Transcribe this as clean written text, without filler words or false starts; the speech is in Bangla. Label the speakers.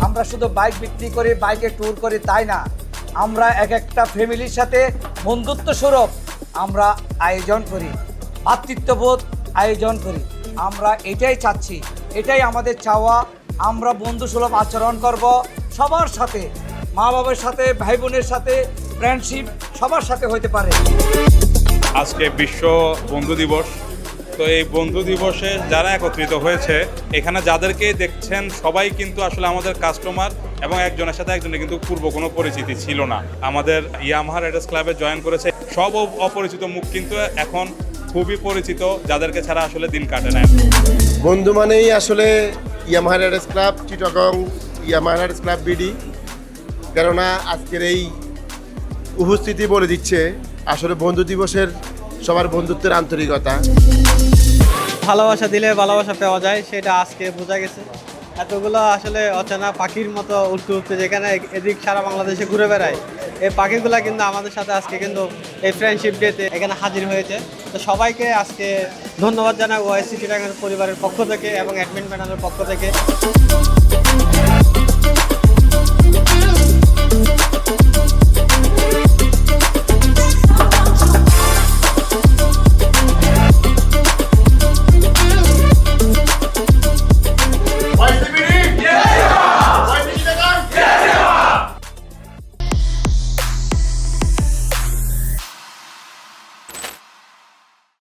Speaker 1: আমরা শুধু বাইক বিক্রি করি, বাইকে ট্যুর করি তাই না, আমরা এক একটা ফ্যামিলির সাথে বন্ধুত্ব স্বরূপ আমরা আয়োজন করি, ভ্রাতৃত্ববোধ আয়োজন করি। আমরা এটাই চাচ্ছি, এটাই আমাদের চাওয়া। আমরা বন্ধুসুলভ আচরণ করব সবার সাথে, মা বাবার সাথে, ভাই বোনের সাথে, ফ্রেন্ডশিপ সবার সাথে হতে পারে।
Speaker 2: আজকে বিশ্ব বন্ধু দিবস। তো এই বন্ধু দিবসে যারা একত্রিত হয়েছে, এখানে যাদেরকে দেখছেন সবাই কিন্তু আসলে আমাদের কাস্টমার, এবং একজনের সাথে একজনের কিন্তু পূর্ব কোনো পরিচিতি ছিল না। আমাদের ইয়ামাহা রাইডার্স ক্লাবে জয়েন করেছে সব অপরিচিত মুখ কিন্তু এখন খুবই পরিচিত, যাদেরকে ছাড়া আসলে দিন কাটে না।
Speaker 3: বন্ধু মানেই আসলে Yamaha Riders club Chittagong, Yamaha Riders club BD. কেননা আজকের এই উপস্থিতি বলে দিচ্ছে আসলে বন্ধু দিবসের সবার বন্ধুত্বের আন্তরিকতা।
Speaker 4: ভালোবাসা দিলে ভালোবাসা পাওয়া যায়, সেটা আজকে বোঝা গেছে। এতগুলো আসলে অচেনা পাখির মতো উঠতে উঠতে যেখানে এদিক সারা বাংলাদেশে ঘুরে বেড়ায়, এই পাখিগুলো কিন্তু আমাদের সাথে আজকে কিন্তু এই ফ্রেন্ডশিপ ডেতে এখানে হাজির হয়েছে। তো সবাইকে আজকে ধন্যবাদ জানাই ওআইসি চিটাগাং পরিবারের পক্ষ থেকে এবং অ্যাডমিন প্যানেলের পক্ষ থেকে।